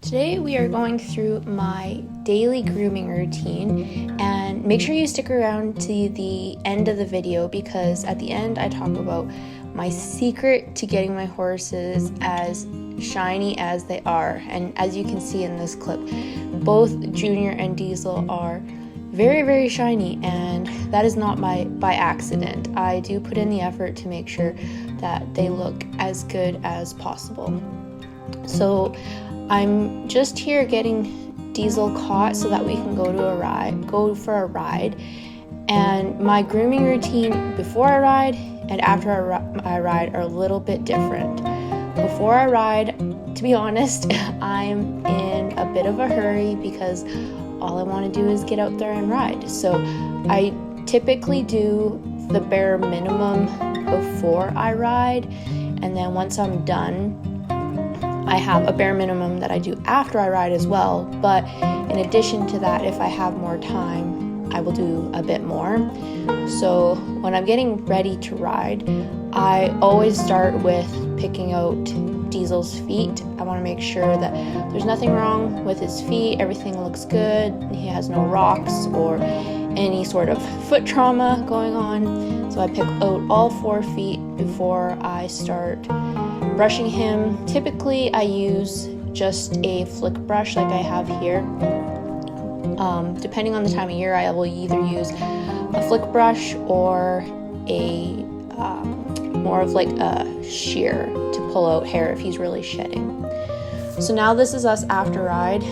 Today we are going through my daily grooming routine, and make sure you stick around to the end of the video because at the end I talk about my secret to getting my horses as shiny as they are. And as you can see in this clip, both Junior and Diesel are very shiny, and that is not by accident. I do put in the effort to make sure that they look as good as possible. So I'm just here getting Diesel caught so that we can go for a ride. And my grooming routine before I ride and after I ride are a little bit different. Before I ride, to be honest, I'm in a bit of a hurry because all I want to do is get out there and ride. So I typically do the bare minimum before I ride, and then once I'm done, I have a bare minimum that I do after I ride as well. But in addition to that, if I have more time, I will do a bit more. So when I'm getting ready to ride, I always start with picking out Diesel's feet. I want to make sure that there's nothing wrong with his feet, everything looks good, he has no rocks or any sort of foot trauma going on. So I pick out all 4 feet before I start brushing him. Typically I use just a flick brush like I have here. Depending on the time of year, I will either use a flick brush or a more of like a shear to pull out hair if he's really shedding. So now this is us after ride.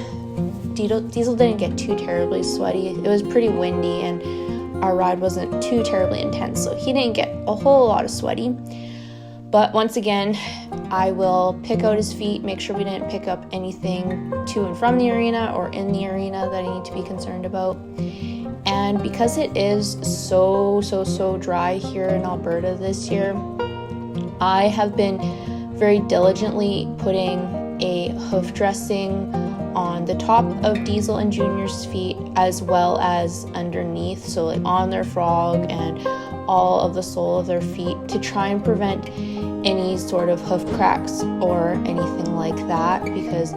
Diesel didn't get too terribly sweaty. It was pretty windy and our ride wasn't too terribly intense, so he didn't get a whole lot of sweaty. But once again, I will pick out his feet, make sure we didn't pick up anything to and from the arena or in the arena that I need to be concerned about. And because it is so dry here in Alberta this year, I have been very diligently putting a hoof dressing on the top of Diesel and Junior's feet as well as underneath, so like on their frog and all of the sole of their feet, to try and prevent any sort of hoof cracks or anything like that, because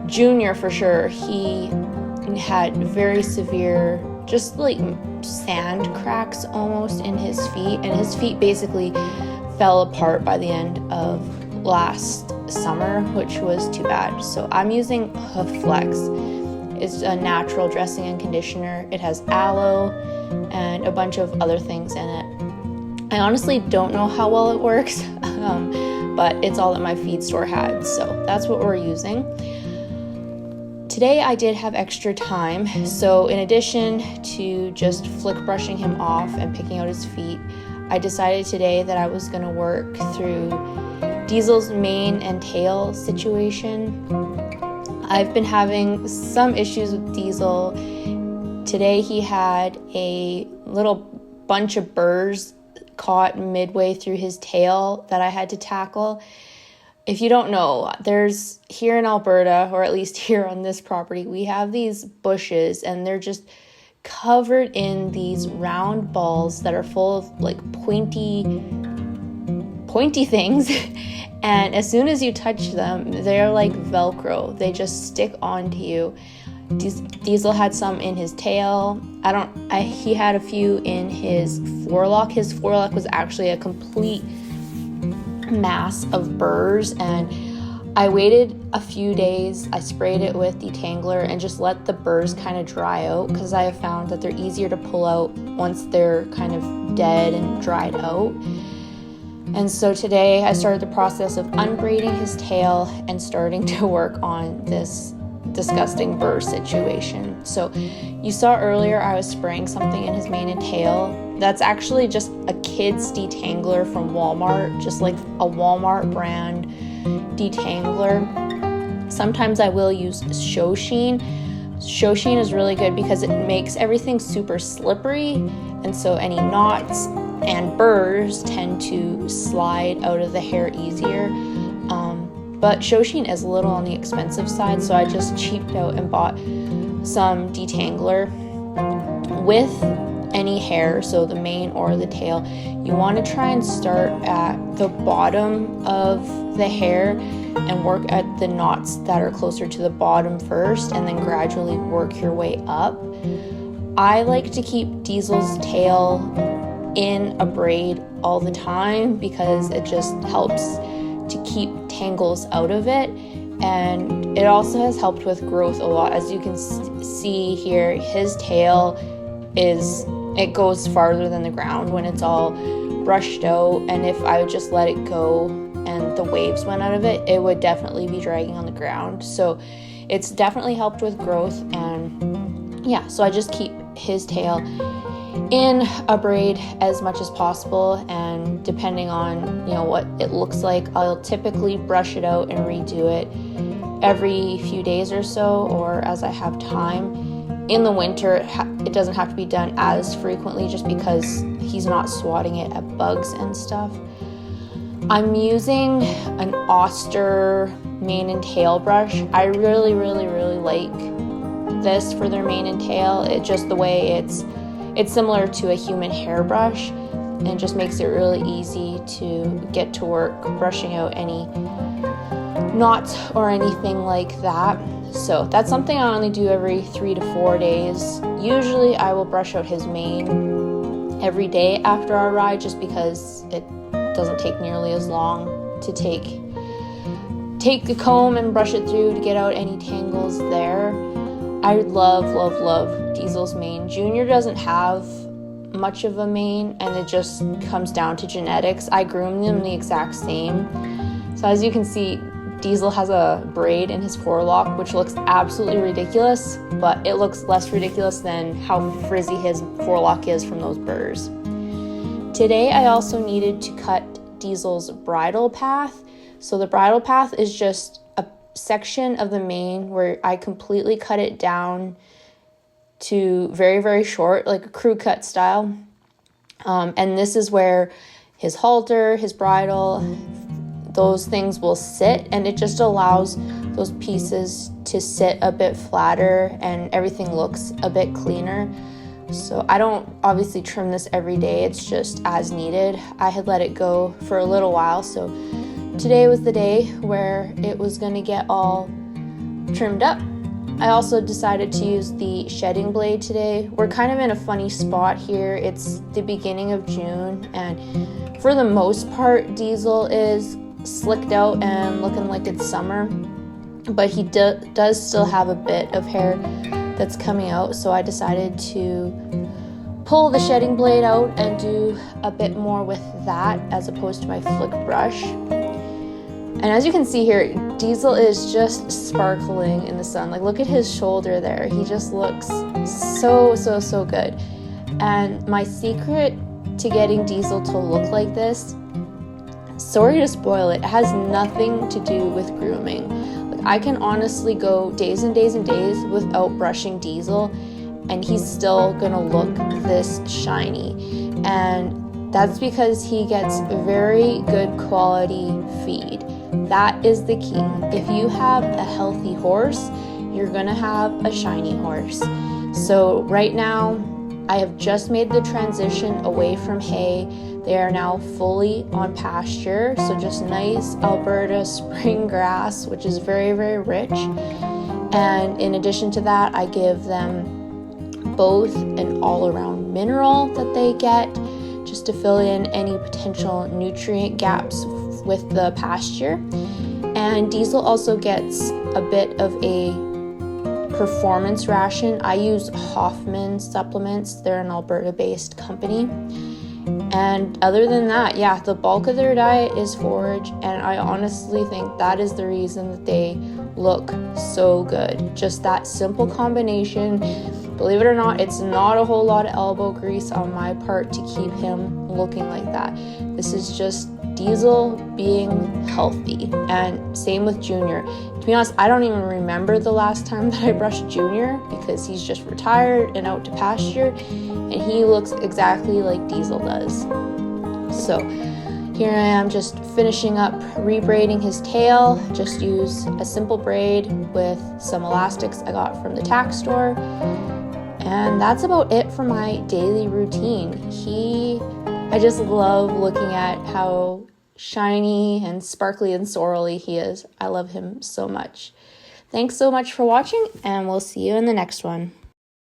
Junior for sure, he had very severe just like sand cracks almost in his feet, and his feet basically fell apart by the end of last summer, which was too bad. So I'm using Hoof Flex. It's a natural dressing and conditioner. It has aloe and a bunch of other things in it. I honestly don't know how well it works, but it's all that my feed store had, so that's what we're using. Today I did have extra time, so in addition to just flick brushing him off and picking out his feet, I decided today that I was going to work through Diesel's mane and tail situation. I've been having some issues with Diesel. Today he had a little bunch of burrs caught midway through his tail that I had to tackle. If you don't know, there's here in Alberta, or at least here on this property, we have these bushes and they're just covered in these round balls that are full of like pointy things. And as soon as you touch them, they're like Velcro. They just stick onto you. Diesel had some in his tail. He had a few in his forelock. His forelock was actually a complete mass of burrs, and I waited a few days. I sprayed it with detangler and just let the burrs kind of dry out, because I have found that they're easier to pull out once they're kind of dead and dried out. And so today I started the process of unbraiding his tail and starting to work on this disgusting burr situation. So you saw earlier I was spraying something in his mane and tail. That's actually just a kid's detangler from Walmart, just like a Walmart brand detangler. Sometimes I will use Shoshin. Shoshin is really good because it makes everything super slippery, and so any knots and burrs tend to slide out of the hair easier. But Shoshin is a little on the expensive side, so I just cheaped out and bought some detangler. With any hair, so the mane or the tail, you want to try and start at the bottom of the hair and work at the knots that are closer to the bottom first, and then gradually work your way up. I like to keep Diesel's tail in a braid all the time because it just helps to keep tangles out of it, and it also has helped with growth a lot. As you can see here, his tail it goes farther than the ground when it's all brushed out, and if I would just let it go and the waves went out of it, it would definitely be dragging on the ground. So it's definitely helped with growth, and yeah, so I just keep his tail in a braid as much as possible, and depending on what it looks like, I'll typically brush it out and redo it every few days or so, or as I have time. In the winter, it doesn't have to be done as frequently just because he's not swatting it at bugs and stuff. I'm using an Oster mane and tail brush. I really like this for their mane and tail. It just the way it's similar to a human hairbrush, and just makes it really easy to get to work brushing out any knots or anything like that. So that's something I only do every 3 to 4 days. Usually I will brush out his mane every day after our ride, just because it doesn't take nearly as long to take the comb and brush it through to get out any tangles there. I love Diesel's mane. Junior doesn't have much of a mane, and it just comes down to genetics. I groom them the exact same. So as you can see, Diesel has a braid in his forelock, which looks absolutely ridiculous, but it looks less ridiculous than how frizzy his forelock is from those burrs. Today, I also needed to cut Diesel's bridle path. So the bridle path is just a section of the mane where I completely cut it down to very short, like a crew cut style. And this is where his halter, his bridle, those things will sit, and it just allows those pieces to sit a bit flatter and everything looks a bit cleaner. So I don't obviously trim this every day, it's just as needed. I had let it go for a little while, so today was the day where it was going to get all trimmed up. I also decided to use the shedding blade today. We're kind of in a funny spot here. It's the beginning of June, and for the most part, Diesel is slicked out and looking like it's summer, but he does still have a bit of hair that's coming out, so I decided to pull the shedding blade out and do a bit more with that as opposed to my flick brush. And as you can see here, Diesel is just sparkling in the sun. Like, look at his shoulder there. He just looks so good. And my secret to getting Diesel to look like this, sorry to spoil it, has nothing to do with grooming. Like, I can honestly go days and days and days without brushing Diesel, and he's still gonna look this shiny. And that's because he gets very good quality feed. That is the key. If you have a healthy horse, you're gonna have a shiny horse. So right now, I have just made the transition away from hay. They are now fully on pasture, so just nice Alberta spring grass, which is very rich. And in addition to that, I give them both an all-around mineral that they get just to fill in any potential nutrient gaps with the pasture. And Diesel also gets a bit of a performance ration. I use Hoffman supplements. They're an Alberta-based company. And other than that, yeah, the bulk of their diet is forage, and I honestly think that is the reason that they look so good. Just that simple combination. Believe it or not, it's not a whole lot of elbow grease on my part to keep him looking like that. This is just Diesel being healthy, and same with Junior. To be honest, I don't even remember the last time that I brushed Junior because he's just retired and out to pasture, and he looks exactly like Diesel does. So here I am just finishing up rebraiding his tail. Just use a simple braid with some elastics I got from the tack store. And that's about it for my daily routine. I just love looking at how shiny and sparkly and sorrely he is. I love him so much. Thanks so much for watching, and we'll see you in the next one.